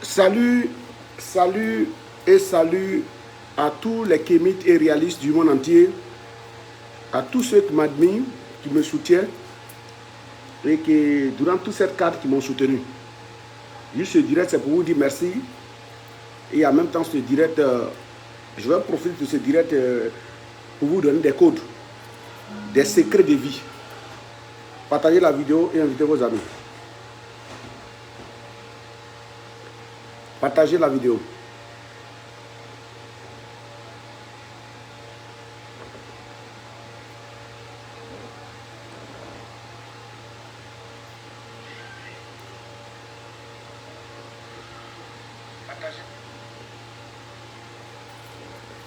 Salut, salut et salut à tous les kémites et réalistes du monde entier, à tous ceux qui m'admirent, qui me soutiennent et qui, durant toute cette carte, qui m'ont soutenu. Juste ce direct, c'est pour vous dire merci. Et en même temps, ce direct, je vais profiter de ce direct pour vous donner des codes, des secrets de vie. Partagez la vidéo et invitez vos amis. Partagez la vidéo.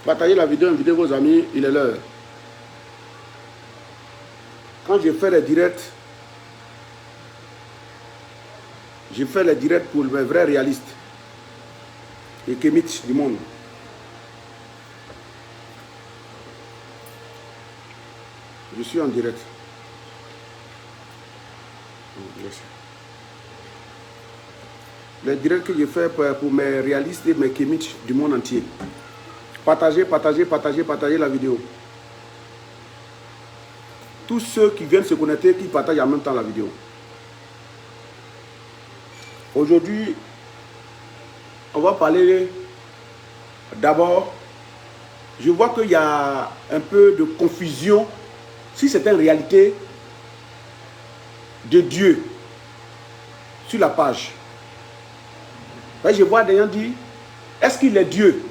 Partagez la vidéo, invitez vos amis, il est l'heure. Quand je fais les directs, je fais les directs pour les vrais réalistes et kémites du monde. Je suis en direct. Les directs que je fais pour mes réalistes et mes kémites du monde entier. Partagez, partagez, partagez, partagez la vidéo. Tous ceux qui viennent se connecter, qui partagent en même temps la vidéo. Aujourd'hui, on va parler d'abord. Je vois qu'il y a un peu de confusion si c'est une réalité de Dieu sur la page. Je vois des gens dire, est-ce qu'il est Dieu?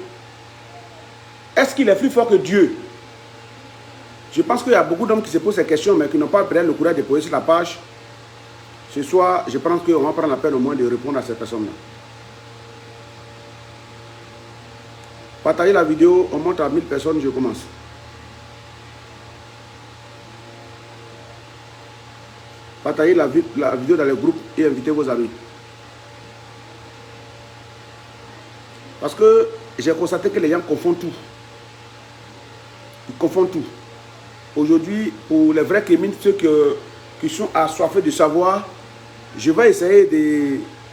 Est-ce qu'il est plus fort que Dieu? Je pense qu'il y a beaucoup d'hommes qui se posent ces questions, mais qui n'ont pas peut-être le courage de poser sur la page. Ce soir, je pense qu'on va prendre la peine au moins de répondre à ces personnes-là. Partagez la vidéo, on monte à 1000 personnes, je commence. Partagez la vidéo dans les groupes et invitez vos amis. Parce que j'ai constaté que les gens confondent tout. Ils confondent tout. Aujourd'hui, pour les vrais kémites, ceux qui sont assoiffés de savoir, je vais essayer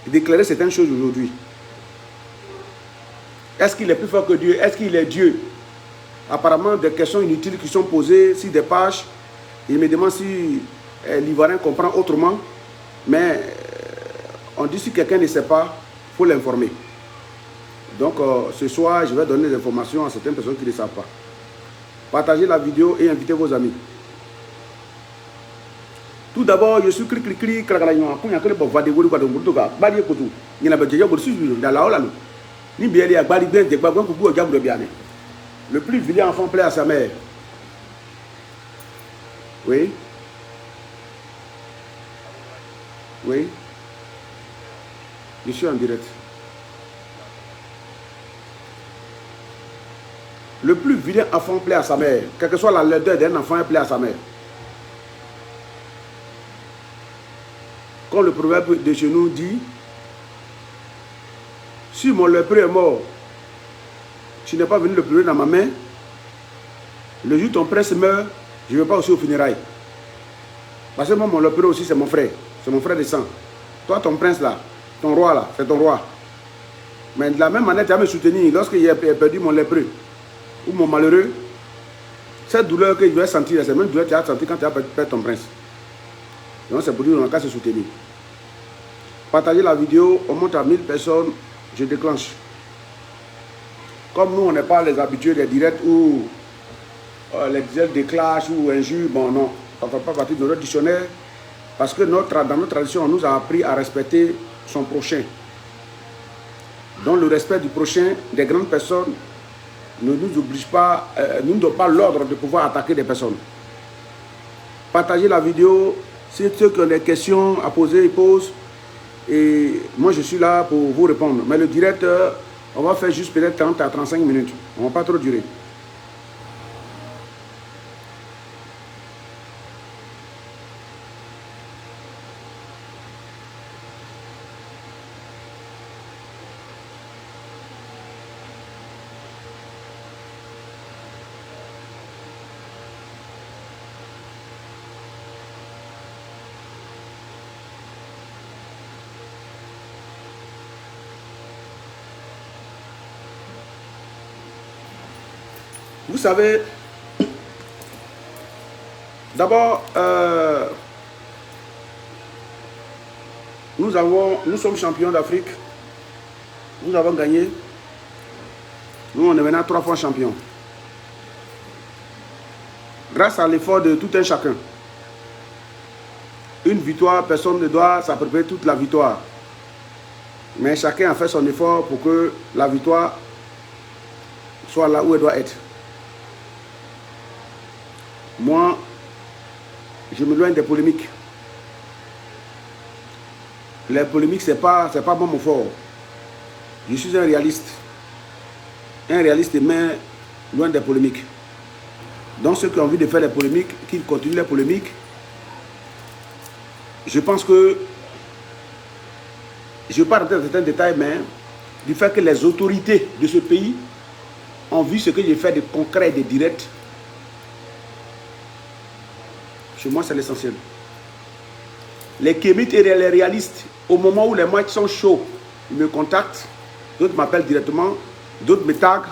d'éclairer certaines choses aujourd'hui. Est-ce qu'il est plus fort que Dieu? Est-ce qu'il est Dieu? Apparemment, des questions inutiles qui sont posées sur des pages. Il me demande si l'Ivoirien comprend autrement. Mais on dit si quelqu'un ne sait pas, il faut l'informer. Donc, ce soir, je vais donner des informations à certaines personnes qui ne savent pas. Partagez la vidéo et invitez vos amis. Tout d'abord, je suis clic. Le plus vilain enfant plaît à sa mère. Oui. Oui. Je suis en direct. Le plus vilain enfant plaît à sa mère. Quelle que soit la laideur d'un enfant, il plaît à sa mère. Comme le proverbe de chez nous dit, si mon lépreux est mort, tu n'es pas venu le pleurer dans ma main, le jour où ton prince meurt, je ne vais pas aussi au funérailles. Parce que moi, mon lépreux aussi, c'est mon frère. C'est mon frère de sang. Toi, ton prince là, ton roi là, c'est ton roi. Mais de la même manière, tu vas me soutenir lorsque j'ai perdu mon lépreux ou mon malheureux. Cette douleur que je vais sentir, c'est la même douleur que tu as senti quand tu as perdu ton prince. Donc c'est pour dire qu'on n'a qu'à se soutenir. Partagez la vidéo, on monte à 1000 personnes, je déclenche. Comme nous, on n'est pas les habitués des directs ou les directs de clash ou injures, bon non, on ne fait pas partie de notre dictionnaire parce que dans notre tradition, on nous a appris à respecter son prochain. Donc le respect du prochain, des grandes personnes, ne nous oblige pas, nous ne donne pas l'ordre de pouvoir attaquer des personnes. Partagez la vidéo, si ceux qui ont des questions à poser, ils posent. Et moi, je suis là pour vous répondre. Mais le direct, on va faire juste peut-être 30 à 35 minutes. On ne va pas trop durer. Vous savez, d'abord, nous sommes champions d'Afrique. Nous avons gagné. Nous, on est maintenant 3 fois champions. Grâce à l'effort de tout un chacun. Une victoire, personne ne doit s'approprier toute la victoire. Mais chacun a fait son effort pour que la victoire soit là où elle doit être. Moi, je me loin des polémiques. Les polémiques, c'est pas mon fort. Je suis un réaliste. Un réaliste, mais loin des polémiques. Donc ceux qui ont envie de faire des polémiques, qu'ils continuent les polémiques. Je pense que, je ne vais pas rentrer dans certains détails, mais du fait que les autorités de ce pays ont vu ce que j'ai fait de concret et de direct, chez moi c'est l'essentiel. Les kémites et les réalistes, au moment où les matchs sont chauds, ils me contactent, d'autres m'appellent directement, d'autres me taguent.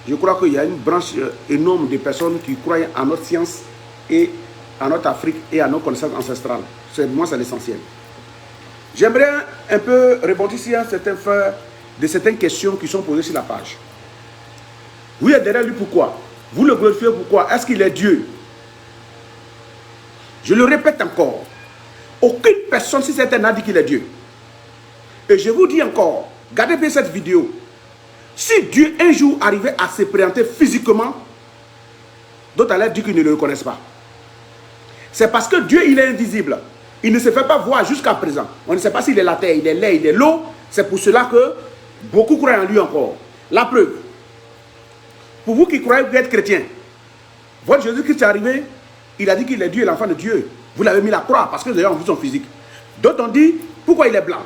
Je crois qu'il y a une branche énorme de personnes qui croient à notre science et à notre Afrique et à nos connaissances ancestrales. Moi, c'est l'essentiel. J'aimerais un peu rebondir sur de certaines questions qui sont posées sur la page. Vous êtes derrière lui, pourquoi? Vous le glorifiez, pourquoi? Est-ce qu'il est Dieu? Je le répète encore. Aucune personne, si c'est un a dit qu'il est Dieu. Et je vous dis encore, regardez bien cette vidéo. Si Dieu un jour arrivait à se présenter physiquement, d'autres allaient dire qu'ils ne le reconnaissent pas. C'est parce que Dieu, il est invisible. Il ne se fait pas voir jusqu'à présent. On ne sait pas s'il est la terre, il est l'air, il est l'eau. C'est pour cela que beaucoup croient en lui encore. La preuve. Pour vous qui croyez que vous êtes chrétien, votre Jésus-Christ est arrivé, il a dit qu'il est Dieu et l'enfant de Dieu. Vous l'avez mis à la croix parce que vous avez vu son physique. D'autres ont dit pourquoi il est blanc.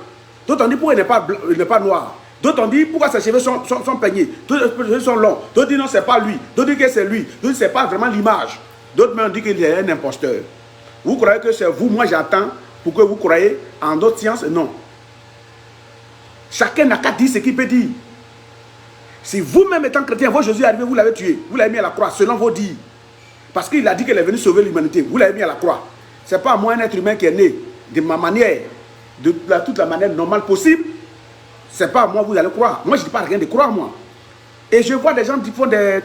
D'autres ont dit pourquoi il n'est pas noir. D'autres ont dit pourquoi ses cheveux sont peignés. D'autres cheveux sont longs. D'autres disent non, c'est pas lui. D'autres disent que c'est lui. D'autres disent que c'est pas vraiment l'image. D'autres m'ont dit qu'il est un imposteur. Vous croyez que c'est vous, moi j'attends pour que vous croyez en d'autres sciences? Non. Chacun n'a qu'à dire ce qu'il peut dire. Si vous-même étant chrétien, votre Jésus est arrivé, vous l'avez tué. Vous l'avez mis à la croix selon vos dires. Parce qu'il a dit qu'il est venu sauver l'humanité. Vous l'avez mis à la croix. Ce n'est pas moi, un être humain qui est né de ma manière, de toute la manière normale possible. Ce n'est pas moi, vous allez croire. Moi, je ne dis pas rien de croire, moi. Et je vois des gens qui font des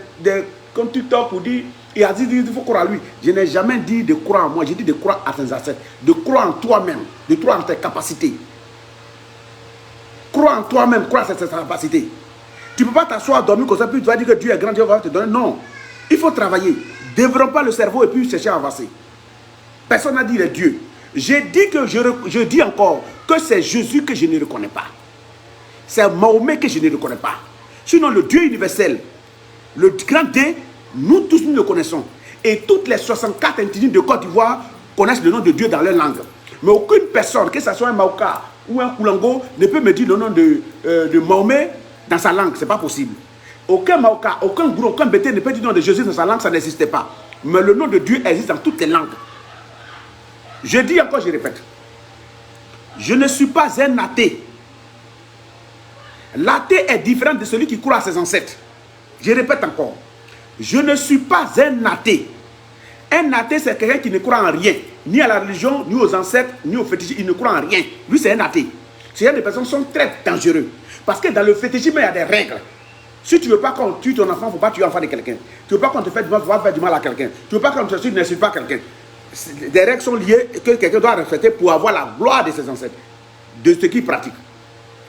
comme TikTok pour dire, il a dit il faut croire à lui. Je n'ai jamais dit de croire en moi, j'ai dit de croire à tes ancêtres, de croire en toi-même, de croire en tes capacités. Croire en toi-même, croire en tes capacités. Tu ne peux pas t'asseoir, dormir comme ça, puis tu vas dire que Dieu est grand, Dieu va te donner. Non. Il faut travailler. Développe pas le cerveau et puis chercher à avancer. Personne n'a dit les dieux. J'ai dit que je dis encore que c'est Jésus que je ne reconnais pas. C'est Mahomet que je ne reconnais pas. Sinon, le Dieu universel, le grand D, nous tous nous le connaissons. Et toutes les 64 indigènes de Côte d'Ivoire connaissent le nom de Dieu dans leur langue. Mais aucune personne, que ce soit un Maoka ou un Koulango, ne peut me dire le nom de Mahomet dans sa langue. Ce n'est pas possible. Aucun Maoka, aucun Gourou, aucun Bété ne peut dire le nom de Jésus dans sa langue, ça n'existait pas. Mais le nom de Dieu existe dans toutes les langues. Je dis encore, je répète. Je ne suis pas un athée. L'athée est différent de celui qui croit à ses ancêtres. Je répète encore. Je ne suis pas un athée. Un athée, c'est quelqu'un qui ne croit en rien. Ni à la religion, ni aux ancêtres, ni aux fétichistes. Il ne croit en rien. Lui, c'est un athée. Ces personnes sont très dangereuses. Parce que dans le fétichisme, il y a des règles. Si tu ne veux pas qu'on tue ton enfant, il ne faut pas tuer l'enfant de quelqu'un. Tu ne veux pas qu'on te fasse du mal, il ne faut pas faire du mal à quelqu'un. Tu ne veux pas qu'on te tue, n'insulte pas quelqu'un. Des règles sont liées que quelqu'un doit respecter pour avoir la gloire de ses ancêtres, de ce qu'il pratique.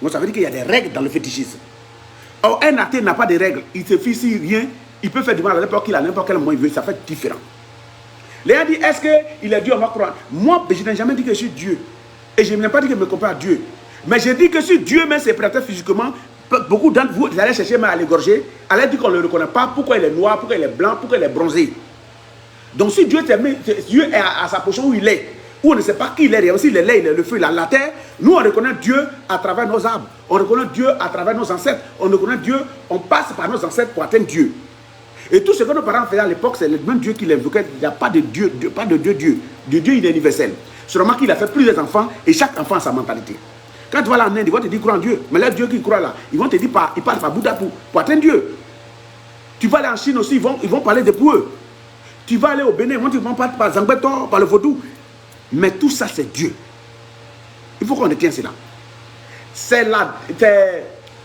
Donc ça veut dire qu'il y a des règles dans le fétichisme. Or, un athée n'a pas de règles. Il se fie sur rien. Il peut faire du mal à n'importe qui, à n'importe quel moment il veut. Ça fait différent. Les gens disent, est-ce qu'il est Dieu, on va croire? Moi, je n'ai jamais dit que je suis Dieu. Et je n'ai pas dit que je me compare à Dieu. Mais je dis que si Dieu même s'est prêté physiquement, beaucoup d'entre vous, vous allez chercher à l'égorger, allez dire qu'on ne le reconnaît pas, pourquoi il est noir, pourquoi il est blanc, pourquoi il est bronzé. Donc si Dieu est à sa position où il est, où on ne sait pas qui il est, aussi il est l'air, il est le feu, il est la terre, nous on reconnaît Dieu à travers nos arbres, on reconnaît Dieu à travers nos ancêtres, on reconnaît Dieu, on passe par nos ancêtres pour atteindre Dieu. Et tout ce que nos parents faisaient à l'époque, c'est le même Dieu qui l'invoquait, il n'y a pas de Dieu, pas de Dieu. De Dieu, il est universel. Seulement qu'il a fait plusieurs enfants et chaque enfant a sa mentalité. Quand tu vas là en Inde, ils vont te dire crois en Dieu. Mais là, Dieu qui croit là, ils vont te dire il passe par Bouddha pour atteindre Dieu. Tu vas aller en Chine aussi, ils vont parler de pour eux. Tu vas aller au Bénin, ils vont parler par Zangbeton, par le vaudou. Mais tout ça, c'est Dieu. Il faut qu'on retienne cela. C'est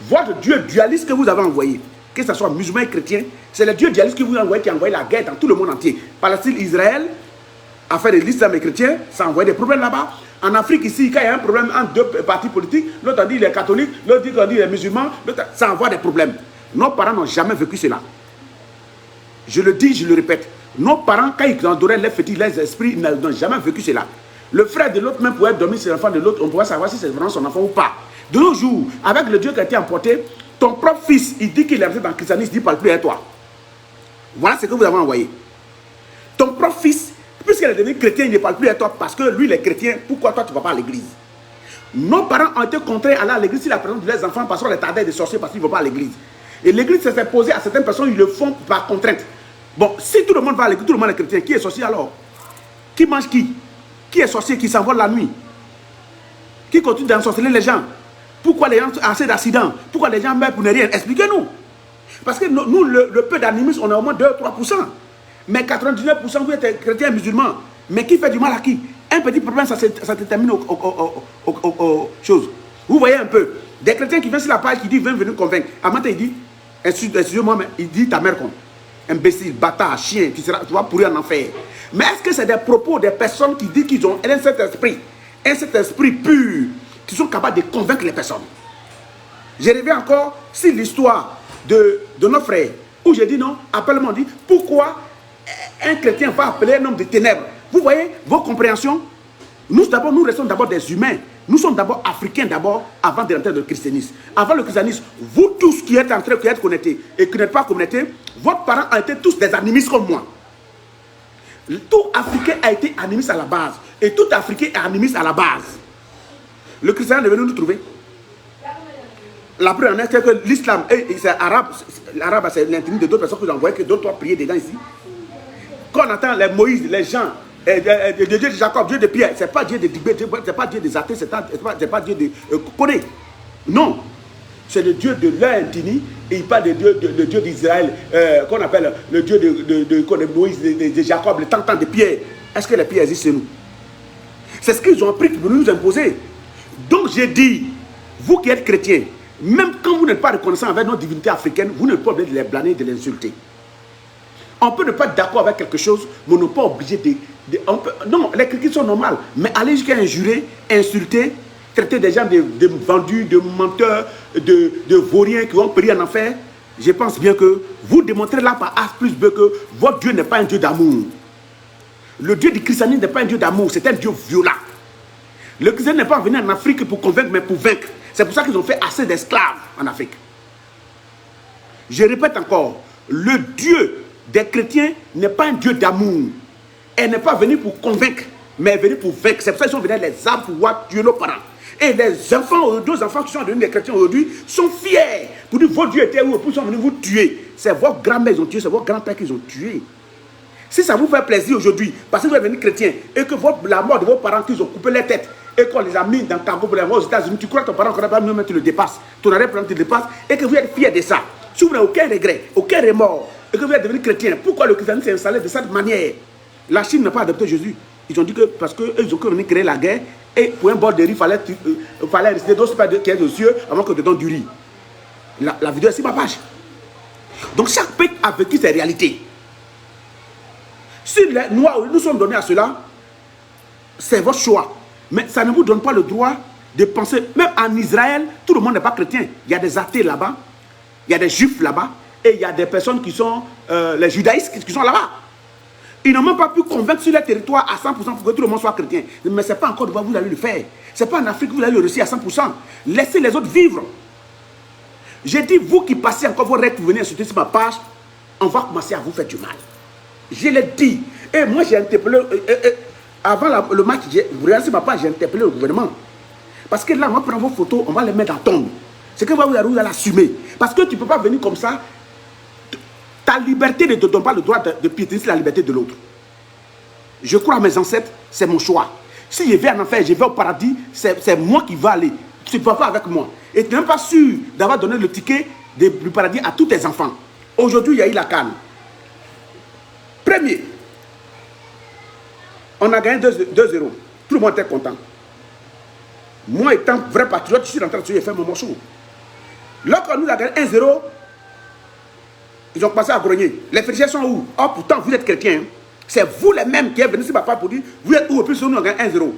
votre Dieu dualiste que vous avez envoyé. Que ce soit musulman et chrétien, c'est le Dieu dualiste que vous avez envoyé qui a envoyé la guerre dans tout le monde entier. Palestine, Israël, affaire de l'islam et chrétien, ça a envoyé des problèmes là-bas. En Afrique, ici, quand il y a un problème entre deux partis politiques, l'autre dit les catholiques, l'autre dit les musulmans, ça envoie des problèmes. Nos parents n'ont jamais vécu cela. Je le dis, je le répète. Nos parents, quand ils adoraient les fétiches, les esprits, ils n'ont jamais vécu cela. Le frère de l'autre même pouvait dormir sur l'enfant de l'autre, on pouvait savoir si c'est vraiment son enfant ou pas. De nos jours, avec le Dieu qui a été emporté, ton propre fils, il dit qu'il est resté dans le christianisme, il ne parle plus à toi. Voilà ce que vous avez envoyé. Ton propre fils, puisqu'il est devenu chrétien, il ne parle plus à toi parce que lui, il est chrétien. Pourquoi toi, tu ne vas pas à l'église? Nos parents ont été contraints à aller à l'église si la présence de leurs enfants parce qu'on les tardait de sorciers parce qu'ils ne vont pas à l'église. Et l'église s'est posée à certaines personnes, ils le font par contrainte. Bon, si tout le monde va à l'église, tout le monde est chrétien, qui est sorcier alors? Qui mange qui? Qui est sorcier, qui s'envole la nuit? Qui continue d'ensorceler les gens? Pourquoi les gens ont assez d'accidents? Pourquoi les gens meurent pour ne rien? Expliquez-nous. Parce que nous, le peu d'animistes, on a au moins 2-3%. Mais 99%, vous êtes chrétiens et musulmans. Mais qui fait du mal à qui? Un petit problème, ça se termine aux choses. Vous voyez un peu. Des chrétiens qui viennent sur la page, qui disent, viens venir convaincre. À matin, il dit, excusez-moi, mais il dit ta mère comme imbécile, bâtard, chien, tu vas pourrir en enfer. Mais est-ce que c'est des propos des personnes qui disent qu'ils ont cet esprit pur, qui sont capables de convaincre les personnes? Je reviens encore sur l'histoire de nos frères, où j'ai dit non, appelle-moi, dit, pourquoi un chrétien va appeler un homme de ténèbres? Vous voyez vos compréhensions? Nous restons d'abord des humains. Nous sommes d'abord africains d'abord, avant de rentrer dans le christianisme. Avant le christianisme, vous tous qui êtes entrés, qui êtes connectés et qui n'êtes pas connectés, vos parents ont été tous des animistes comme moi. Tout Africain a été animiste à la base. Et tout Africain est animiste à la base. Le christianisme est venu nous trouver. La preuve en est que l'islam, c'est arabe. L'arabe, c'est l'intimité de d'autres personnes que vous envoyez, que d'autres doivent prier dedans ici. Quand on entend les Moïse, les gens, Dieu de Jacob, Dieu de Pierre, ce n'est pas Dieu de Dibé, ce n'est pas Dieu des athées, ce n'est pas Dieu de Koné. Non. C'est le Dieu de l'intini et il parle de Dieu d'Israël, qu'on appelle le Dieu de Moïse, de Jacob, le temps de Pierre. Est-ce que les pierres existent chez nous? C'est ce qu'ils ont appris pour nous imposer. Donc j'ai dit, vous qui êtes chrétiens, même quand vous n'êtes pas reconnaissant avec nos divinités africaines, vous n'êtes pas obligé de les blâmer, de les insulter. On peut ne pas être d'accord avec quelque chose, mais on n'est pas obligé non, les critiques sont normales, mais aller jusqu'à injurer, insulter, traiter des gens de vendus, de menteurs, de vauriens qui ont péri en enfer, je pense bien que vous démontrez là par A plus B que votre Dieu n'est pas un Dieu d'amour. Le Dieu du christianisme n'est pas un Dieu d'amour, c'est un Dieu violent. Le christianisme n'est pas venu en Afrique pour convaincre, mais pour vaincre. C'est pour ça qu'ils ont fait assez d'esclaves en Afrique. Je répète encore, le Dieu des chrétiens n'est pas un Dieu d'amour. Elle n'est pas venue pour convaincre, mais elle est venue pour vaincre. C'est pour ça qu'ils sont venus les arbres pour pouvoir tuer nos parents. Et les enfants, deux enfants qui sont devenus des chrétiens aujourd'hui, sont fiers. Pour dire, vos dieux étaient où? Ils sont venus vous tuer. C'est votre grand-mère qu'ils ont tué, c'est votre grand-père qu'ils ont tué. Si ça vous fait plaisir aujourd'hui, parce que vous êtes venus chrétiens, et que la mort de vos parents, qu'ils ont coupé les têtes, et qu'on les a mis dans le cargo pour les voir aux États-Unis, tu crois que ton parent n'aurait pas mieux, mais tu le dépasses. Ton arrière-parent te dépasse, et que vous êtes fiers de ça. Si vous n'avez aucun regret, aucun remords, et que vous êtes devenu chrétien, pourquoi le christianisme s'est installé de cette manière? La Chine n'a pas adopté Jésus. Ils ont dit que parce qu'ils ont venu créer la guerre, et pour un bol de riz, il fallait rester d'autres pas qui est aux cieux avant que dedans du riz. La vidéo est sur ma page. Donc chaque peuple a vécu ses réalités. Si les Noirs nous sommes donnés à cela, c'est votre choix. Mais ça ne vous donne pas le droit de penser. Même en Israël, tout le monde n'est pas chrétien. Il y a des athées là-bas, il y a des juifs là-bas, et il y a des personnes qui sont les judaïstes qui sont là-bas. Ils n'ont même pas pu convaincre sur leur territoire à 100% pour que tout le monde soit chrétien. Mais ce n'est pas encore de vous allez le faire. Ce n'est pas en Afrique que vous allez le réussir à 100%. Laissez les autres vivre. J'ai dit, vous qui passez encore vos règles pour venir insulter sur ma page, on va commencer à vous faire du mal. Je l'ai dit. Et moi, j'ai interpellé... avant le match, vous regardez sur ma page, j'ai interpellé le gouvernement. Parce que là, on va prendre vos photos, on va les mettre dans tombe. C'est que vous allez l'assumer. Parce que tu ne peux pas venir comme ça. Ta liberté ne te donne pas le droit de piétiner la liberté de l'autre. Je crois à mes ancêtres, c'est mon choix. Si je vais en enfer, je vais au paradis, c'est moi qui vais aller. Tu ne vas pas avec moi. Et tu n'es même pas sûr d'avoir donné le ticket du paradis à tous tes enfants. Aujourd'hui, il y a eu la CAN. Premier, on a gagné 2-0. Tout le monde était content. Moi, étant vrai patriote, je suis rentré dessus et fait mon morceau. Lorsqu'on nous a gagné 1-0, ils ont passé à grogner. Les félicitations sont où? Oh, pourtant, vous êtes chrétiens. C'est vous les mêmes qui êtes venus sur ma part pour dire, vous êtes où? Et puis, nous avons gagné 1-0.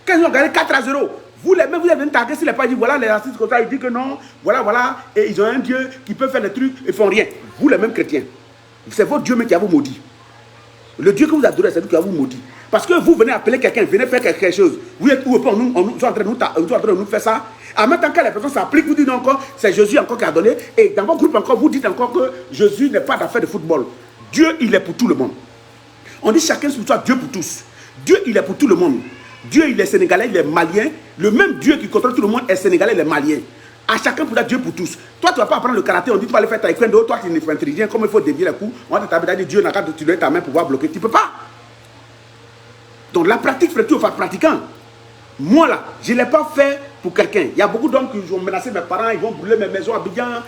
Quand ils ont gagné 4-0, vous les mêmes, vous êtes venus taguer sur les pages, voilà, les racistes comme ça, ils disent que non, voilà, et ils ont un Dieu qui peut faire des trucs, ils font rien. Vous les mêmes chrétiens. C'est votre Dieu même qui a vous maudit. Le Dieu que vous adorez, c'est lui qui a vous maudit. Parce que vous venez appeler quelqu'un, venez faire quelque chose. Vous êtes où? On est en train de nous faire ça. En même temps que les personnes s'appliquent, vous dites encore, c'est Jésus encore qui a donné. Et dans votre groupe encore, vous dites encore que Jésus n'est pas d'affaire de football. Dieu, il est pour tout le monde. On dit chacun sur toi, Dieu pour tous. Dieu, il est pour tout le monde. Dieu, il est sénégalais, il est malien. Le même Dieu qui contrôle tout le monde est sénégalais, il est malien. À chacun pour Dieu pour tous. Toi, tu ne vas pas apprendre le karaté, on dit tu vas aller faire taekwondo, toi tu ne fais rien, comme il faut dévier les coups. On va te dire Dieu n'a qu'à te donner ta main pour pouvoir bloquer. Tu ne peux pas. Donc la pratique ferait tout aux pratiquants. Moi là, je ne l'ai pas fait pour quelqu'un. Il y a beaucoup d'hommes qui ont menacé mes parents, ils vont brûler mes maisons à Abidjan,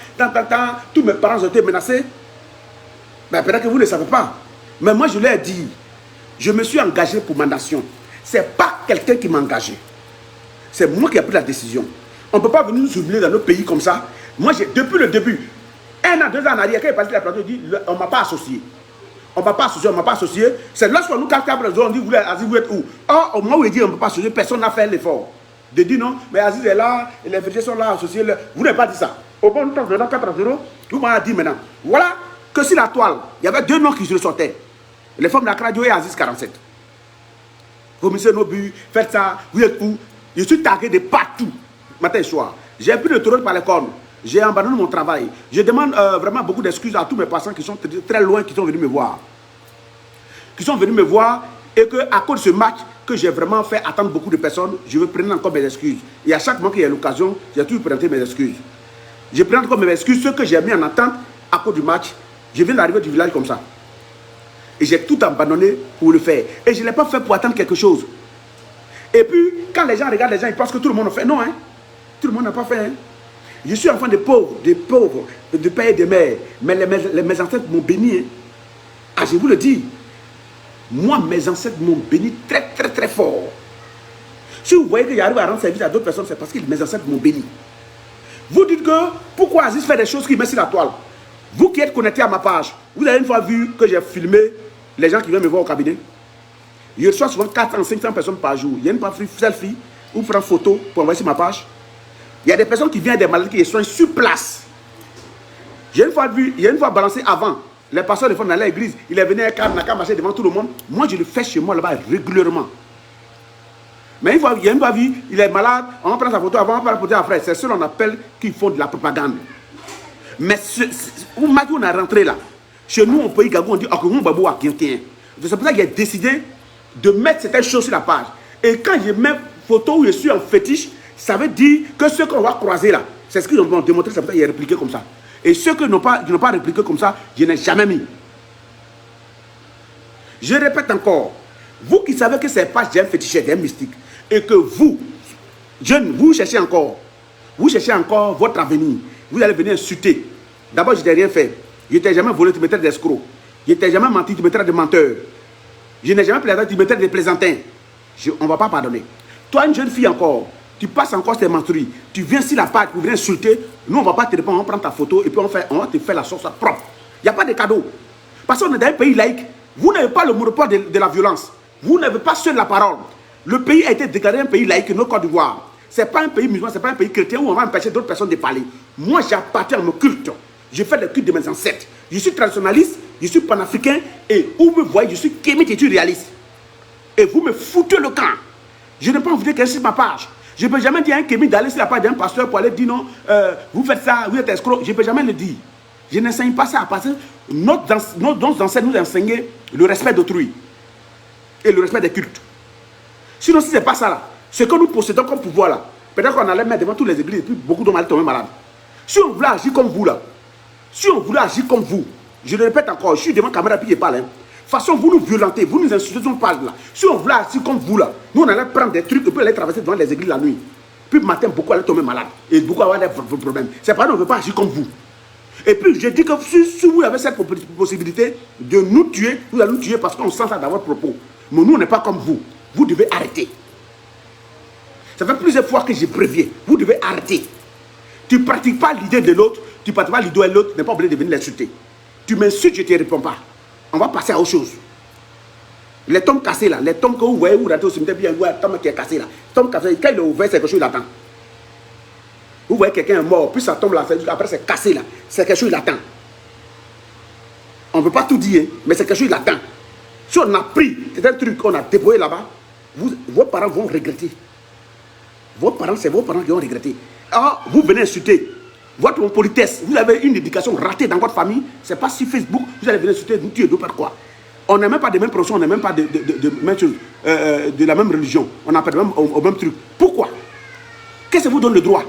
tous mes parents ont été menacés. Mais peut-être que vous ne le savez pas. Mais moi je leur ai dit, je me suis engagé pour ma nation. Ce n'est pas quelqu'un qui m'a engagé. C'est moi qui ai pris la décision. On ne peut pas venir nous humilier dans notre pays comme ça. Moi, depuis le début, 1 an, 2 ans en arrière, quand il est passé la plateau, il dit, on ne m'a pas associé. On ne m'a pas associé, on ne m'a pas associé. C'est lorsqu'on nous capte les on dit, vous êtes où? Or, au moment où il dit, on ne peut pas associer, personne n'a fait l'effort. De dire non, mais Aziz est là, et les vérités sont là, associés. Vous n'avez pas dit ça. Au bon temps, 4-0, vous m'avez dit maintenant. Voilà que sur la toile, il y avait 2 noms qui se ressortaient. Les femmes de la radio et Aziz 47. Vous mettez nos buts, faites ça, vous êtes où? Je suis tagué de partout, matin et soir. J'ai pris le taureau par les cornes. J'ai abandonné mon travail. Je demande vraiment beaucoup d'excuses à tous mes patients qui sont très loin, qui sont venus me voir. Qui sont venus me voir et qu'à cause de ce match que j'ai vraiment fait attendre beaucoup de personnes, je veux prendre encore mes excuses. Et à chaque moment qu'il y a l'occasion, j'ai toujours présenté mes excuses. Je prends encore mes excuses, ceux que j'ai mis en attente à cause du match. Je viens d'arriver du village comme ça. Et j'ai tout abandonné pour le faire. Et je ne l'ai pas fait pour attendre quelque chose. Et puis, quand les gens regardent les gens, ils pensent que tout le monde a fait. Non, hein. Tout le monde n'a pas fait. Hein. Je suis enfant de pauvres, de père et de mère. Mais mes ancêtres m'ont béni. Hein. Ah, je vous le dis. Moi, mes ancêtres m'ont béni très, très, très fort. Si vous voyez que j'arrive à rendre service à d'autres personnes, c'est parce que mes ancêtres m'ont béni. Vous dites que, pourquoi Aziz fait des choses qu'il met sur la toile? Vous qui êtes connectés à ma page, vous avez une fois vu que j'ai filmé les gens qui viennent me voir au cabinet? Je reçois souvent 400, 500 personnes par jour. Il y a une fois selfie ou prendre photo pour envoyer sur ma page. Il y a des personnes qui viennent des maladies qui les soignent sur place. J'ai une fois vu, il y a une fois balancé avant. Les pasteurs de fond dans l'église, il est venu à Kanaka marcher devant tout le monde. Moi, je le fais chez moi là-bas régulièrement. Mais il y a une fois vu, il est malade, on va prendre sa photo avant, on va la photo après. C'est ce qu'on appelle qu'ils font de la propagande. Mais où on a rentré là, chez nous, au pays Gabon, on dit c'est pour ça que j'ai décidé de mettre certaines choses sur la page. Et quand je mets photo où je suis en fétiche, ça veut dire que ceux qu'on va croiser là, c'est ce qu'ils ont démontré, c'est pour ça qu'il est répliqué comme ça. Et ceux qui n'ont pas répliqué comme ça, je n'ai jamais mis. Je répète encore, vous qui savez que c'est pas un féticheur, un mystique, et que vous, jeunes, vous cherchez encore votre avenir, vous allez venir insulter. D'abord, je n'ai rien fait. Je n'ai jamais volé, tu me traites d'escroc. Je n'ai jamais menti, tu me traites de menteur. Je n'ai jamais plaisanté, tu me traites de plaisantin. On ne va pas pardonner. Toi, une jeune fille encore, tu passes encore tes menteries, tu viens sur la page, tu viens insulter, nous on ne va pas te répondre, on prend ta photo et puis on va te faire la sauce propre. Il n'y a pas de cadeau. Parce qu'on est dans un pays laïque, vous n'avez pas le monopole de la violence. Vous n'avez pas seul la parole. Le pays a été déclaré un pays laïque, notre Côte d'Ivoire. Ce n'est pas un pays musulman, ce n'est pas un pays chrétien où on va empêcher d'autres personnes de parler. Moi j'appartiens à mon culte. Je fais le culte de mes ancêtres. Je suis traditionnaliste, je suis panafricain et où vous me voyez, je suis kémite et réaliste. Et vous me foutez le camp. Je n'ai pas envie de quelqu'un sur ma page. Je ne peux jamais dire à un kémite d'aller sur la page d'un pasteur pour aller dire non, vous faites ça, vous êtes escroc. Je ne peux jamais le dire. Je n'enseigne pas ça parce que nos ancêtres nous enseignaient le respect d'autrui et le respect des cultes. Sinon, si ce n'est pas ça là, ce que nous possédons comme pouvoir là, peut-être qu'on allait mettre devant toutes les églises et puis beaucoup d'hommes allaient tomber malades. Si on voulait agir comme vous là, si on voulait agir comme vous, je le répète encore, je suis devant la caméra puis je parle. De toute façon, vous nous violentez, vous nous insultez, on parle là. Si on voulait agir comme vous là, nous on allait prendre des trucs et puis aller traverser devant les églises la nuit. Puis le matin, beaucoup allaient tomber malades et beaucoup allaient avoir des problèmes. C'est pas nous, on ne veut pas agir comme vous. Et puis je dis que si vous avez cette possibilité de nous tuer, vous allez nous tuer parce qu'on sent ça dans votre propos. Mais nous, on n'est pas comme vous. Vous devez arrêter. Ça fait plusieurs fois que je préviens. Vous devez arrêter. Tu ne pratiques pas l'idée de l'autre, tu ne pratiques pas l'idée de l'autre, tu n'es pas obligé de venir l'insulter. Tu m'insultes, je ne te réponds pas. On va passer à autre chose. Les tombes cassés là, les tombes que vous voyez, vous ratez au cimetière, il y a un tombe qui est cassé là. Tombe cassé, quand il est ouvert, c'est quelque chose, il attend. Vous voyez quelqu'un est mort, puis ça tombe là, après c'est cassé là, c'est quelque chose, il attend. On ne peut pas tout dire, mais c'est quelque chose, il attend. Si on a pris un truc qu'on a déployé là-bas, vos parents vont regretter. Vos parents, c'est vos parents qui vont regretter. Alors, vous venez insulter votre politesse. Vous avez une éducation ratée dans votre famille. Ce n'est pas sur Facebook, vous allez venir insulter, nous tuer, par quoi. On n'est même pas des mêmes professions, on n'est même pas de la même religion. On n'a pas au même truc. Pourquoi? Qu'est-ce qui vous donne le droit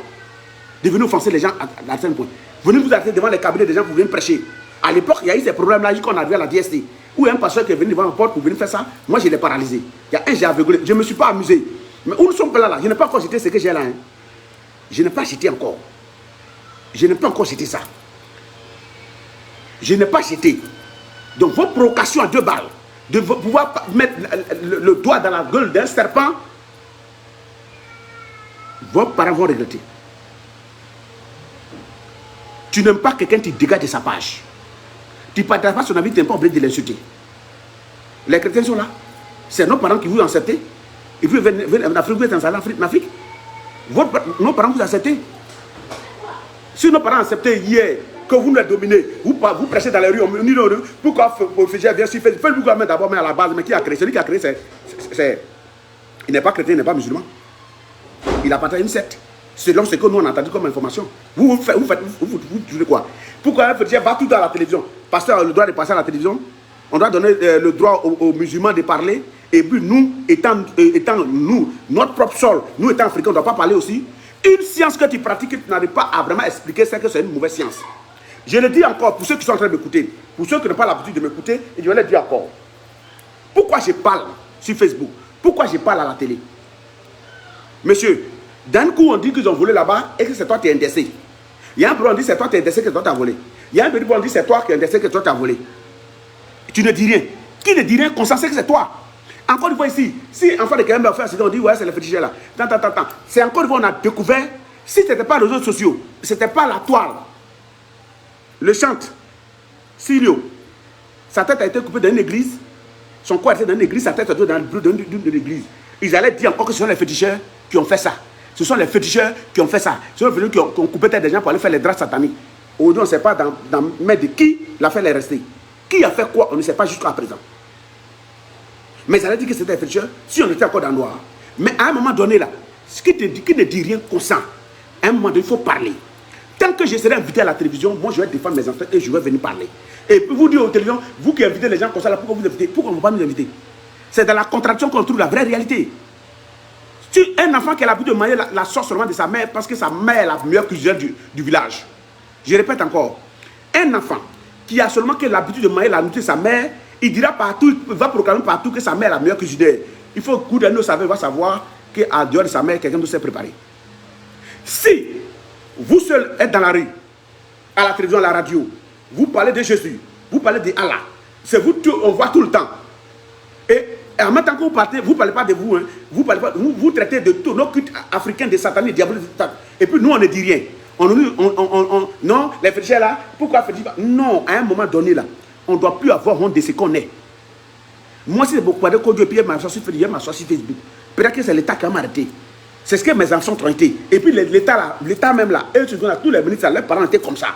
de venir offenser les gens à un certain point? Venez vous arrêter devant les cabinets des gens pour venir prêcher. À l'époque, il y a eu ces problèmes-là, qu'on arrivait à la DST. Où un pasteur qui est venu devant ma porte pour venir faire ça, moi je l'ai paralysé. Il y a un, j'ai aveuglé. Je ne me suis pas amusé. Mais où nous sommes là, je n'ai pas encore cité ce que j'ai là. Hein. Je n'ai pas cité encore. Je n'ai pas encore cité ça. Je n'ai pas cité. Donc votre provocation à 2 balles, de pouvoir mettre le doigt dans la gueule d'un serpent, vos parents vont regretter. Tu n'aimes pas quelqu'un qui dégage de sa page. Tu ne partages pas son avis, tu n'es pas obligé de l'insulter. Les chrétiens sont là. C'est nos parents qui vous ont accepté. Et puis venez en Afrique, vous êtes en Afrique. Nos parents vous acceptent. Si nos parents acceptaient hier que vous nous dominez, vous prêchez dans les rues, on dit pourquoi Fégère vient sur Facebook? Facebook d'abord, mais à la base, mais qui a créé? Celui qui a créé, il n'est pas chrétien, il n'est pas musulman. Il appartient à une secte. Selon ce que nous on a entendu comme information. Vous faites quoi? Pourquoi Fégère va tout dans la télévision? Pasteur a le droit de passer à la télévision. On doit donner le droit aux musulmans de parler. Et puis nous, étant nous, notre propre sol, nous étant africains, on ne doit pas parler aussi. Une science que tu pratiques, tu n'arrives pas à vraiment expliquer, c'est que c'est une mauvaise science. Je le dis encore pour ceux qui sont en train de m'écouter, pour ceux qui n'ont pas l'habitude de m'écouter, et je vais le dire encore. Pourquoi je parle sur Facebook? Pourquoi je parle à la télé? Monsieur, d'un coup on dit qu'ils ont volé là-bas et que c'est toi qui es indécé. Il y a un peu on dit c'est toi qui es indécé que toi tu as volé. Il y a un peu on dit c'est toi qui es indécé que toi tu as volé. Tu ne dis rien. Qui ne dit rien, qu'on sait que c'est toi. Encore une fois ici, si un enfant de quelqu'un m'a fait accident, on dit ouais c'est le féticheur là. C'est encore une fois on a découvert, si ce n'était pas les réseaux sociaux, ce n'était pas la toile, le chante, Sirio, sa tête a été coupée dans une église, son corps était dans une église, sa tête a été dans une église. Ils allaient dire encore que ce sont les féticheurs qui ont fait ça. Ce sont les féticheurs qui ont fait ça. Ce sont les féticheurs qui ont coupé tête des gens pour aller faire les draps sataniques. Aujourd'hui, on ne sait pas dans mais de qui l'affaire est restée. Qui a fait quoi, on ne sait pas jusqu'à présent. Mais ça a dit que c'était un féticheur si on était encore dans le noir. Mais à un moment donné là, qui ne dit rien consent, à un moment donné, il faut parler. Tant que je serai invité à la télévision, moi je vais défendre mes enfants et je vais venir parler. Et puis vous dites aux télévisions, vous qui invitez les gens comme ça, là, pourquoi vous invitez? Pourquoi on ne va pas nous inviter? C'est dans la contradiction qu'on trouve la vraie réalité. Si un enfant qui a l'habitude de manger la sauce seulement de sa mère parce que sa mère est la meilleure cuisinière du village. Je répète encore, un enfant qui a seulement l'habitude de manger la nourriture de sa mère, il dira partout, il va proclamer partout que sa mère est la meilleure cuisinière. Il faut que nous savions, va savoir qu'à dehors de sa mère, quelqu'un doit se préparer. Si vous seul êtes dans la rue, à la télévision, à la radio, vous parlez de Jésus, vous parlez d'Allah, c'est vous, on voit tout le temps. Et en même temps que vous parlez, vous ne parlez pas de vous, hein, vous traitez de tous nos cultes africains, des satanistes, des diaboliques, et puis nous on ne dit rien. Non, les féticheurs là, pourquoi féticheurs? Non, à un moment donné là, on ne doit plus avoir honte de ce qu'on est. Moi, si c'est beaucoup de code, puis ma sur Facebook. Peut-être que c'est l'État qui m'a arrêté. C'est ce que mes enfants ont été. Et puis l'État même là, eux, tous les ministres, leurs parents étaient comme ça.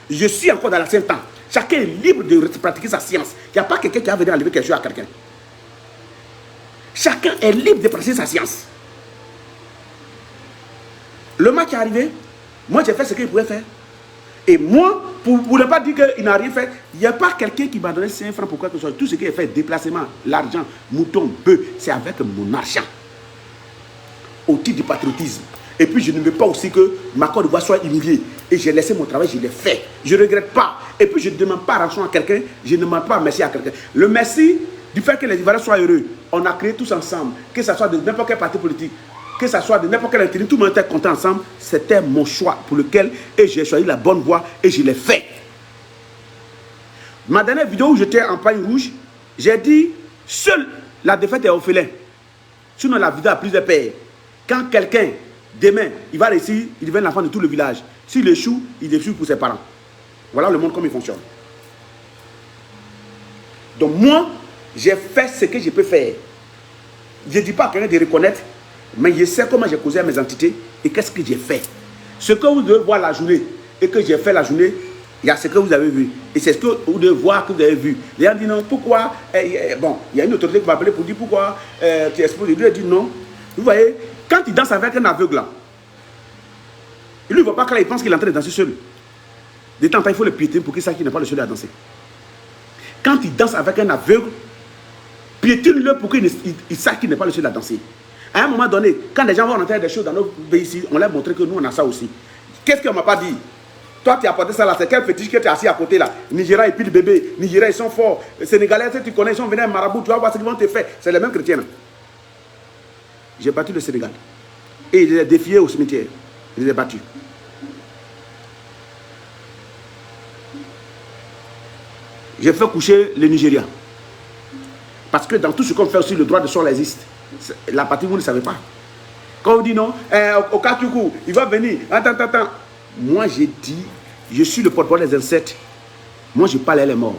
Je suis encore dans l'ancien temps. Chacun est libre de pratiquer sa science. Il n'y a pas quelqu'un qui va venir enlever quelque chose à quelqu'un. Chacun est libre de pratiquer sa science. Le match est arrivé. Moi, j'ai fait ce qu'il pouvait faire. Et moi, pour ne pas dire qu'il n'a rien fait, il n'y a pas quelqu'un qui m'a donné 5 francs pour quoi que ce soit. Tout ce qu'il a fait, déplacement, l'argent, mouton, bœuf, c'est avec mon argent. Au titre du patriotisme. Et puis, je ne veux pas aussi que ma Côte d'Ivoire soit humiliée. Et j'ai laissé mon travail, je l'ai fait. Je ne regrette pas. Et puis, je ne demande pas rançon à quelqu'un, je ne demande pas merci à quelqu'un. Le merci du fait que les Ivoiriens soient heureux, on a créé tous ensemble, que ce soit de n'importe quel parti politique, que ce soit de n'importe quel intérim, tout le monde était content ensemble. C'était mon choix pour lequel j'ai choisi la bonne voie et je l'ai fait. Ma dernière vidéo où j'étais en pagne rouge, j'ai dit, seule la défaite est orphelin. Sinon, la vidéo a plusieurs pères. Quand quelqu'un, demain, il va réussir, il devient l'enfant de tout le village. S'il échoue, il échoue pour ses parents. Voilà le monde comme il fonctionne. Donc moi, j'ai fait ce que je peux faire. Je ne dis pas à quelqu'un de reconnaître, mais je sais comment j'ai causé à mes entités et qu'est-ce que j'ai fait. Ce que vous devez voir la journée et que j'ai fait la journée, il y a ce que vous avez vu. Et c'est ce que vous devez voir que vous avez vu. Les gens disent non, pourquoi bon, il y a une autorité qui m'a appelé pour dire pourquoi tu exposes. Il lui a dit non. Vous voyez, quand il danse avec un aveugle là, il ne voit pas que là, il pense qu'il est en train de danser seul. De temps en temps, il faut le piétiner pour qu'il sache qu'il n'est pas le seul à danser. Quand il danse avec un aveugle, piétine-le pour qu'il sache qu'il n'est pas le seul à danser. À un moment donné, quand les gens vont entendre des choses dans nos pays ici, on leur montre que nous, on a ça aussi. Qu'est-ce qu'on ne m'a pas dit? Toi, tu as apporté ça là, c'est quel fétiche que tu es assis à côté là? Nigeria et puis le bébé. Nigeria, ils sont forts. Les Sénégalais, tu connais, ils sont venus à Marabout, tu vas voir ce qu'ils vont te faire. C'est les mêmes chrétiens. J'ai battu le Sénégal. Et il les a défiés au cimetière. Je les ai battus. J'ai fait coucher le Nigeria. Parce que dans tout ce qu'on fait aussi, le droit de sol existe. La partie vous ne savez pas. Quand on dit non, au Katuku, il va venir. Attends. Moi, j'ai dit, je suis le porte-parole des insectes. Moi, je parle à les morts.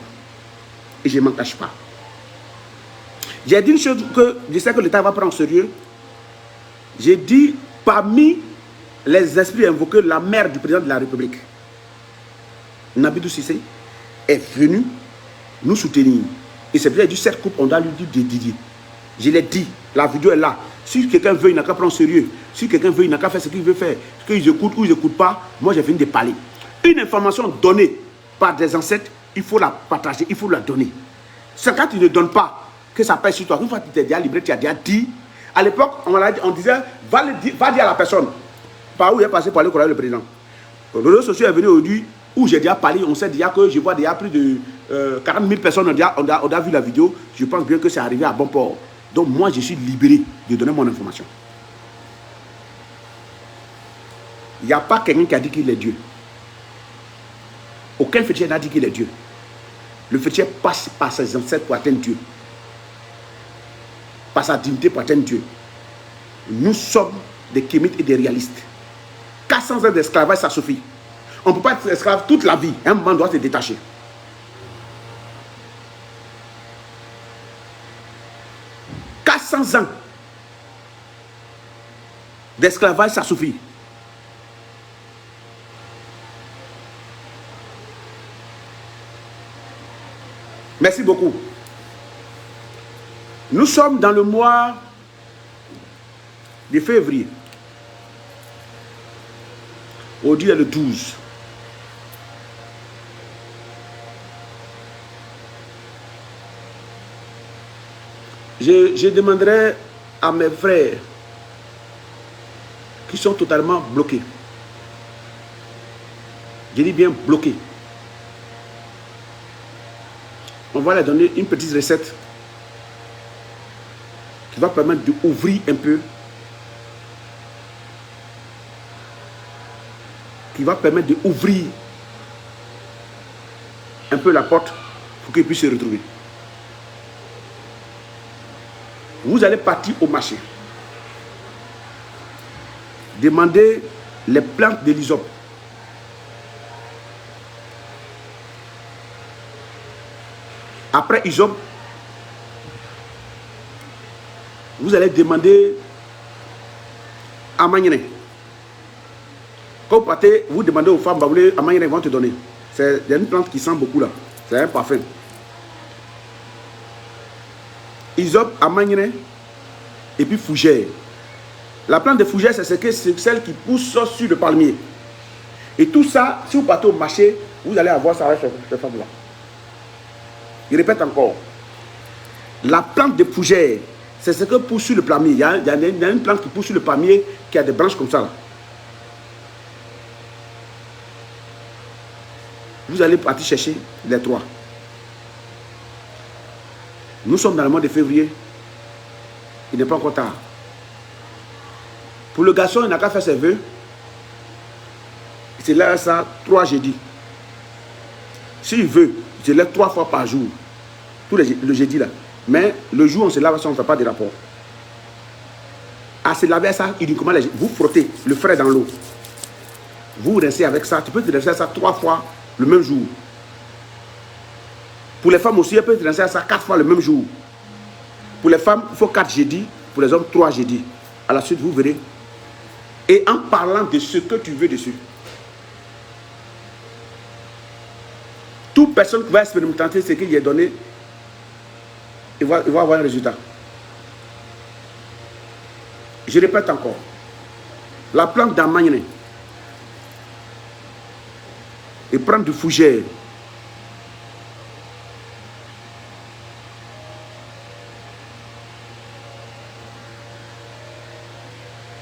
Et je ne m'en cache pas. J'ai dit une chose que je sais que l'État va prendre au sérieux. J'ai dit, parmi les esprits invoqués, la mère du président de la République, Nabidou Cissé, est venue nous soutenir. Et c'est pour ça que cette coupe, on doit lui dire de Didier. Je l'ai dit, la vidéo est là. Si quelqu'un veut, il n'a qu'à prendre sérieux. Si quelqu'un veut, il n'a qu'à faire ce qu'il veut faire. Qu'ils écoutent ou ils n'écoutent pas, moi j'ai fini de parler. Une information donnée par des ancêtres, il faut la partager, il faut la donner. C'est quand tu ne donnes pas que ça pèse sur toi. Une fois que tu t'es déjà libéré, tu as déjà dit. À l'époque, on disait, va dire à la personne. Par où il est passé pour aller coller le président. Le réseau social est venu aujourd'hui où j'ai déjà parlé. On sait déjà que je vois déjà plus de 40 000 personnes on a vu la vidéo. Je pense bien que c'est arrivé à bon port. Donc moi, je suis libéré de donner mon information. Il n'y a pas quelqu'un qui a dit qu'il est Dieu. Aucun féticheur n'a dit qu'il est Dieu. Le féticheur passe par ses ancêtres pour atteindre Dieu. Par sa dignité pour atteindre Dieu. Nous sommes des kémites et des réalistes. 400 ans d'esclavage, ça suffit. On ne peut pas être esclave toute la vie. Un moment, on doit se détacher. Ans d'esclavage, ça suffit. Merci beaucoup. Nous sommes dans le mois de février. Aujourd'hui est le 12. Je demanderai à mes frères qui sont totalement bloqués. Je dis bien bloqués. On va leur donner une petite recette qui va permettre d'ouvrir un peu. Qui va permettre d'ouvrir un peu la porte pour qu'ils puissent se retrouver. Vous allez partir au marché. Demandez les plantes de l'hysope. Après hysope, vous allez demander à Amagné. Quand vous partez, vous demandez aux femmes, vous voulez Amagné, ils vont te donner. C'est une plante qui sent beaucoup là. C'est un parfum. Hysope, Amagné et puis fougère. La plante de fougère, c'est celle qui pousse sur le palmier. Et tout ça, si vous partez au marché, vous allez avoir ça avec cette femme-là. Je répète encore. La plante de fougère, c'est ce que pousse sur le palmier. Il y a une plante qui pousse sur le palmier qui a des branches comme ça là. Vous allez partir chercher les trois. Nous sommes dans le mois de février. Il n'est pas encore tard. Pour le garçon, il n'a qu'à faire ses vœux. C'est là ça, 3 jeudis. S'il veut, Je lève 3 fois par jour. Le jeudi là. Mais le jour où on se lave, on ne fait pas de rapport. À se laver ça, uniquement vous frottez le frais dans l'eau. Vous rincez avec ça. Tu peux te rincer ça 3 fois le même jour. Pour les femmes aussi, elles peuvent te rincer ça 4 fois le même jour. Pour les femmes, il faut 4 jeudis. Pour les hommes, 3 jeudis. À la suite, vous verrez. Et en parlant de ce que tu veux dessus. Toute personne qui va expérimenter ce qu'il y a donné, il va avoir un résultat. Je répète encore. La plante d'Amagné. Et prendre du fougère.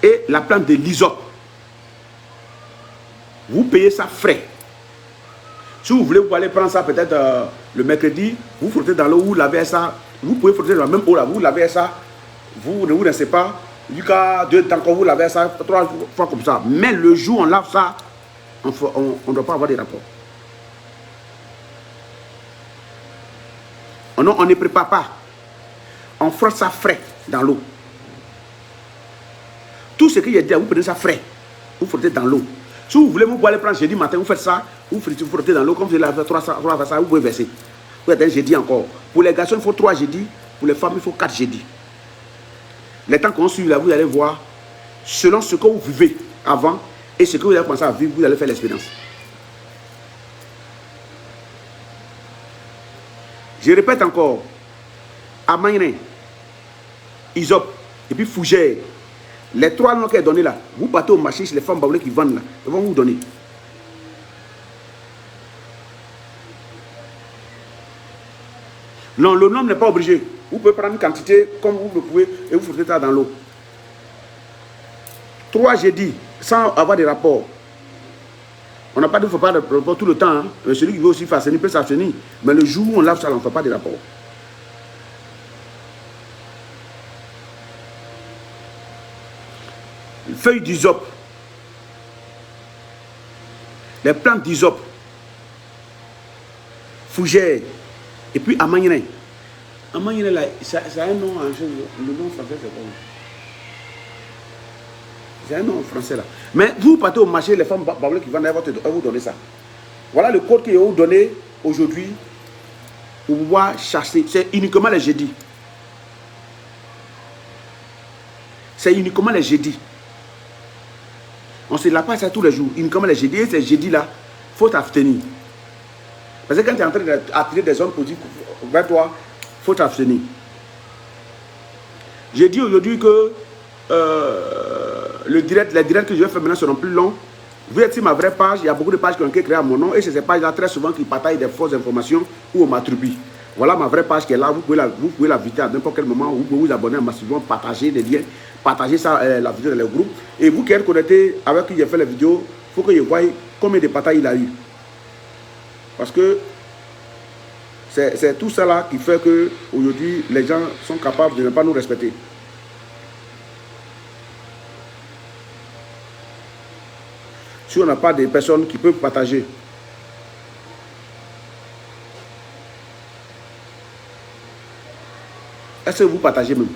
Et la plante de l'hysope. Vous payez ça frais. Si vous voulez, vous allez prendre ça peut-être le mercredi, vous frottez dans l'eau, vous lavez ça. Vous pouvez frotter dans la même eau là, vous lavez ça. Vous ne vous laissez pas. Jusqu'à 2 temps quand vous lavez ça 3 fois comme ça. Mais le jour où on lave ça, on ne doit pas avoir des rapports. Non, on ne prépare pas. On frotte ça frais dans l'eau. Tout ce qu'il y a dit, vous prenez ça frais. Vous frottez dans l'eau. Si vous voulez, vous pouvez aller prendre jeudi matin, vous faites ça, vous frottez dans l'eau, comme vous l'avez fait 3 fois ça, vous pouvez verser. Vous êtes un jeudi encore. Pour les garçons, il faut 3 jeudis. Pour les femmes, il faut 4 jeudis. Les temps qu'on suit là, vous allez voir, selon ce que vous vivez avant et ce que vous allez commencer à vivre, vous allez faire l'expérience. Je répète encore, Amagné, Hysope et puis fougère. Les 3 noms qu'elle a donnés là, vous partez au marché chez les femmes baoulées qui vendent là, elles vont vous donner. Non, le nom n'est pas obligé. Vous pouvez prendre une quantité comme vous le pouvez et vous frottez ça dans l'eau. 3 jeudis, sans avoir de rapport. On n'a pas dit qu'il ne faut pas de rapport tout le temps. Hein. Mais celui qui veut aussi faire s'abstenir peut s'abstenir. Mais le jour où on lave ça, on ne fait pas de rapport. Feuilles d'hysope. Les plantes d'hysope. Fougère. Et puis Amagné. Amagné là, ça a un nom en chose. Le nom français c'est quoi? C'est un nom français là. Mais vous partez au marché, les femmes baoulées qui vendent, elles vous donner ça. Voilà le code qu'ils vont vous donner aujourd'hui pour pouvoir chasser. C'est uniquement les jeudis. C'est uniquement les jeudis. On ne se lave pas ça tous les jours. Uniquement les jeudis. Et ces jeudis là, il faut t'abstenir. Parce que quand tu es en train d'attirer des hommes positifs vers toi, il faut t'abstenir. J'ai dit aujourd'hui que les directs que je vais faire maintenant seront plus longs. Vous êtes sur ma vraie page, il y a beaucoup de pages qui ont été créées à mon nom et c'est ces pages-là très souvent qui partagent des fausses informations ou on m'attribue. Voilà ma vraie page qui est là, vous pouvez la visiter à n'importe quel moment, vous pouvez vous abonner massivement, partager les liens, partager ça, la vidéo dans les groupes. Et vous qui êtes connecté avec qui j'ai fait la vidéo, il faut que je voie combien de partages il a eu. Parce que c'est tout ça là qui fait que aujourd'hui les gens sont capables de ne pas nous respecter. Si on n'a pas de personnes qui peuvent partager. Est-ce que vous partagez même?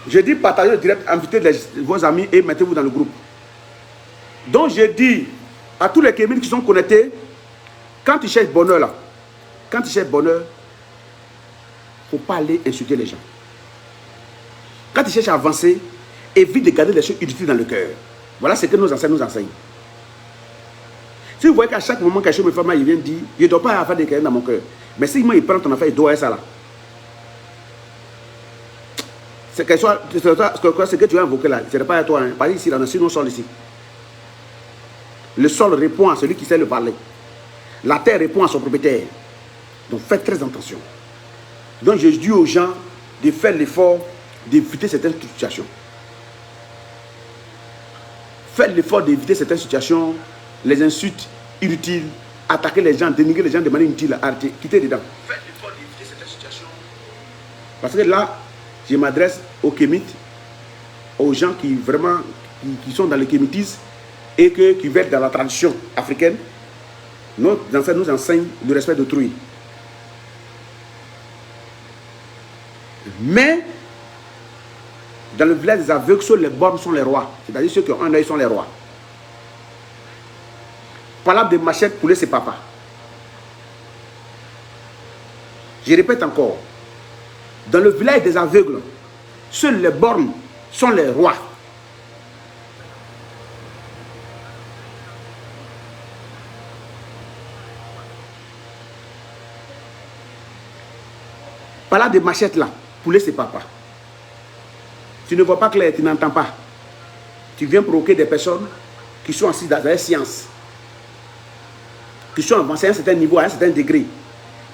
Je dis partagez le direct, invitez vos amis et mettez-vous dans le groupe. Donc je dis à tous les Kémines qui sont connectés, quand ils cherchent bonheur là, quand ils cherchent bonheur, il ne faut pas aller insulter les gens. Quand ils cherchent à avancer, évite de garder les choses inutiles dans le cœur. Voilà ce que nos anciens nous enseignent. Si vous voyez qu'à chaque moment quelque chose me fait mal, il vient dire, je ne dois pas avoir des cahiers dans mon cœur. Mais si moi il prend ton affaire, il doit ça là. C'est que ce que tu as invoqué là, ce n'est pas à toi. Hein. Par ici, là, sinon on sort ici. Le sol répond à celui qui sait le parler. La terre répond à son propriétaire. Donc faites très attention. Donc je dis aux gens de faire l'effort d'éviter certaines situations. Faites l'effort d'éviter certaines situations, les insultes inutiles, attaquer les gens, dénigrer les gens de manière inutile, arrêtez, quittez dedans. Faites l'effort d'éviter certaines situations. Parce que là, je m'adresse aux Kémites aux gens qui vraiment qui sont dans le kémitisme et qui veulent dans la tradition africaine. Nos ancêtres nous enseignent le respect d'autrui. Mais dans le village des aveugles, seuls les bornes sont les rois. C'est-à-dire ceux qui ont un œil sont les rois. Palabre de machette pour ses papas. Je répète encore. Dans le village des aveugles, seuls les bornes sont les rois. Palabre de machette là, pour ses papas. Tu ne vois pas clair, tu n'entends pas. Tu viens provoquer des personnes qui sont assises dans la science, qui sont avancées à un certain niveau, à un certain degré.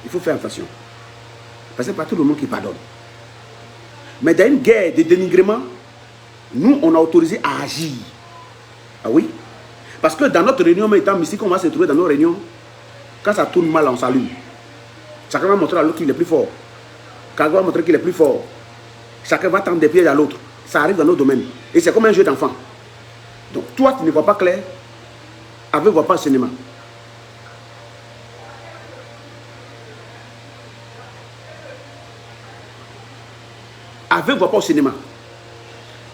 Il faut faire attention. Parce que c'est pas tout le monde qui pardonne. Mais dans une guerre de dénigrement, nous, on a autorisé à agir. Ah oui? Parce que dans notre réunion, étant mystique, on va se trouver dans nos réunions. Quand ça tourne mal, on s'allume. Chacun va montrer à l'autre qu'il est plus fort. Chacun va montrer qu'il est plus fort. Chacun va tendre des pièges à l'autre. Ça arrive dans nos domaines. Et c'est comme un jeu d'enfant. Donc, toi, tu ne vois pas clair. Avec ne voit pas le cinéma. Avec ne voit pas au cinéma.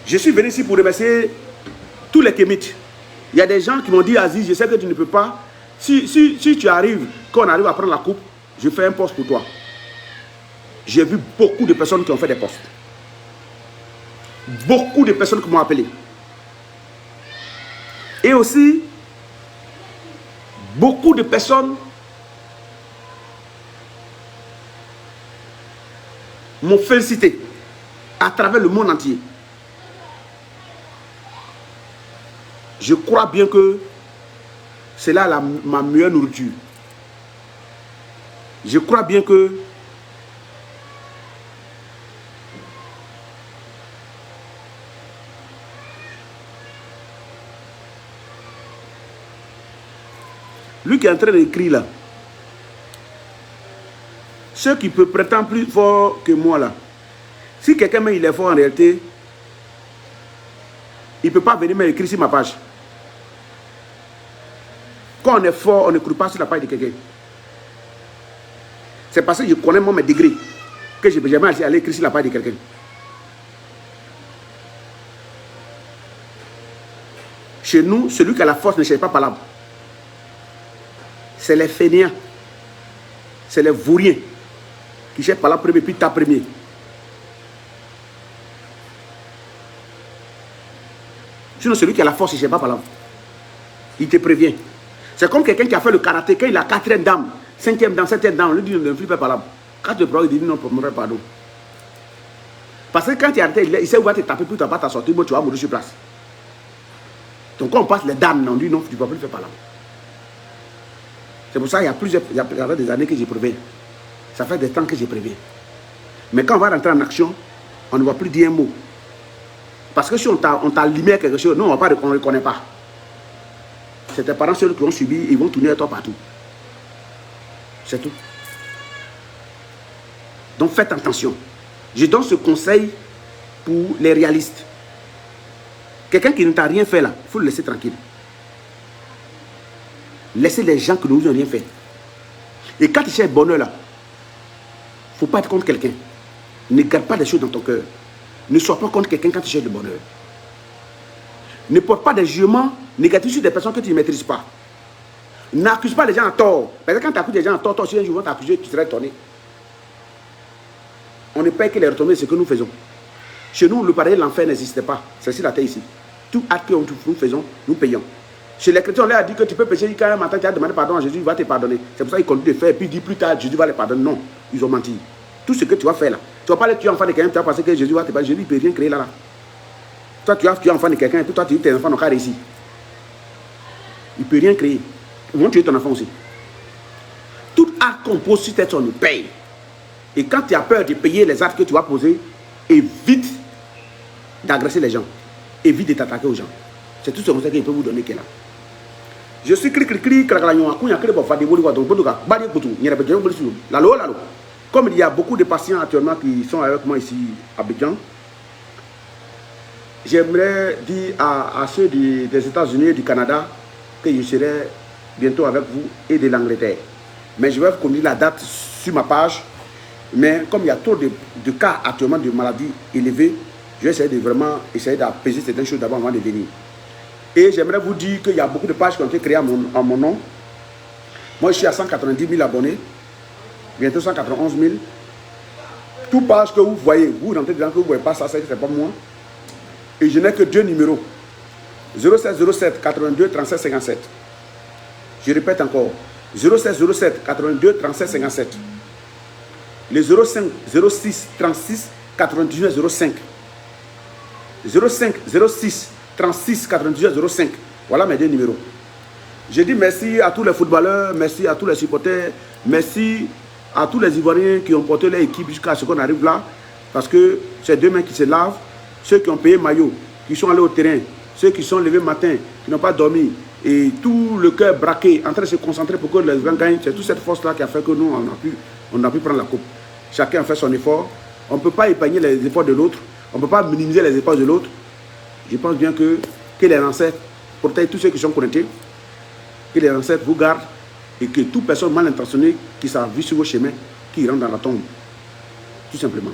Je suis venu ici pour remercier tous les kémites. Il y a des gens qui m'ont dit, Aziz, je sais que tu ne peux pas. Si tu arrives, quand on arrive à prendre la coupe, je fais un poste pour toi. J'ai vu beaucoup de personnes qui ont fait des postes. Beaucoup de personnes qui m'ont appelé. Et aussi, beaucoup de personnes m'ont félicité à travers le monde entier. Je crois bien que c'est là ma meilleure nourriture. Je crois bien que lui qui est en train d'écrire là, ceux qui peuvent prétendre plus fort que moi là, si quelqu'un il est fort en réalité, il ne peut pas venir m'écrire sur ma page. Quand on est fort, on ne court pas sur la page de quelqu'un. C'est parce que je connais moi mes degrés que je ne peux jamais aller écrire sur la page de quelqu'un. Chez nous, celui qui a la force ne cherche pas palabre. C'est les fainéants, c'est les vauriens qui cherchent palabre premier, puis ta premier. Sinon, celui qui a la force, il ne cherche pas palabre. Il te prévient. C'est comme quelqu'un qui a fait le karaté, quand il a 4e dame, 5e dame, 7e dame, on lui dit ne flippe pas palabre. Quand tu prends, il dit non, pour me faire pardon. Parce que quand tu es arrêté, il sait où va te taper, puis tu ne vas pas t'assortir, moi tu vas mourir sur place. Donc quand on passe les dames, on dit non, tu ne peux plus faire palabre. C'est pour ça qu'il y a des années que je préviens. Ça fait des temps que je préviens. Mais quand on va rentrer en action, on ne va plus dire un mot. Parce que si on t'a limé quelque chose, non, on ne reconnaît pas. C'est tes parents, ceux qui ont subi, ils vont tourner à toi partout. C'est tout. Donc faites attention. Je donne ce conseil pour les réalistes. Quelqu'un qui ne t'a rien fait là, il faut le laisser tranquille. Laissez les gens qui ne vous ont rien fait. Et quand tu cherches le bonheur là, il ne faut pas être contre quelqu'un. Ne garde pas des choses dans ton cœur. Ne sois pas contre quelqu'un quand tu cherches le bonheur. Ne porte pas des jugements négatifs sur des personnes que tu ne maîtrises pas. N'accuse pas les gens à tort. Parce que quand tu accuses les gens à tort, toi, si un jour on t'accuse, tu serais étonné. On ne paye que les retombées de ce que nous faisons. Chez nous, le paradis de l'enfer n'existait pas. C'est sur la terre ici. Tout acte que nous faisons, nous payons. Chez les chrétiens, on leur a dit que tu peux pécher quand un matin, tu as demandé pardon à Jésus, il va te pardonner. C'est pour ça qu'ils continuent de faire. Puis dit plus tard, Jésus va les pardonner. Non, ils ont menti. Tout ce que tu vas faire là, tu ne vas pas aller tuer enfant de quelqu'un, tu vas penser que Jésus va te pardonner. Jésus ne peut rien créer là. Toi, tu as tué enfant de quelqu'un, et puis toi, tu dis que tes enfants n'ont qu'à réussir. Il ne peut rien créer. Ils vont tuer ton enfant aussi. Tout acte qu'on pose sur tête, on nous paye. Et quand tu as peur de payer les actes que tu vas poser, évite d'agresser les gens. Évite de t'attaquer aux gens. C'est tout ce conseil qu'il peut vous donner qui est là. Je suis comme il y a beaucoup de patients actuellement qui sont avec moi ici à Abidjan, j'aimerais dire à ceux des États-Unis et du Canada que je serai bientôt avec vous et de l'Angleterre. Mais je vais vous communiquer la date sur ma page. Mais comme il y a trop de cas actuellement de maladies élevées, je vais essayer de vraiment essayer d'apaiser certaines choses d'abord avant de venir. Et j'aimerais vous dire qu'il y a beaucoup de pages qui ont été créées en mon nom. Moi, je suis à 190 000 abonnés, bientôt 191 000. Toute page que vous voyez, vous rentrez dedans, que vous ne voyez pas ça, c'est pas moi. Et je n'ai que 2 numéros. 07 07 82 37 57. Je répète encore. 07 07 82 37 57. Les 05 06 36 99 05. 05 06 36 99 05. Voilà mes 2 numéros. Je dis merci à tous les footballeurs, merci à tous les supporters, merci à tous les Ivoiriens qui ont porté leur équipe jusqu'à ce qu'on arrive là. Parce que c'est 2 mains qui se lavent. Ceux qui ont payé maillot, qui sont allés au terrain, ceux qui sont levés matin, qui n'ont pas dormi, et tout le cœur braqué, en train de se concentrer pour que les gens gagnent. C'est toute cette force-là qui a fait que nous, on a pu prendre la coupe. Chacun a fait son effort. On ne peut pas épargner les efforts de l'autre. On ne peut pas minimiser les efforts de l'autre. Je pense bien que les ancêtres protègent tous ceux qui sont connectés. Que les ancêtres vous gardent. Et que toute personne mal intentionnée qui s'en vu sur vos chemins, qui rentre dans la tombe. Tout simplement.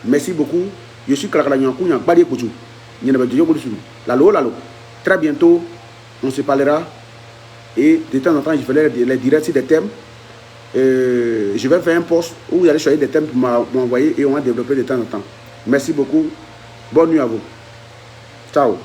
Merci beaucoup. Je suis Kalakalagnan Kounya, Badi Kouchou. Lalo. Très bientôt, on se parlera. Et de temps en temps, je ferai les directs sur des thèmes. Je vais faire un post où vous allez choisir des thèmes pour m'envoyer et on va développer de temps en temps. Merci beaucoup. Bonne nuit à vous. Ciao.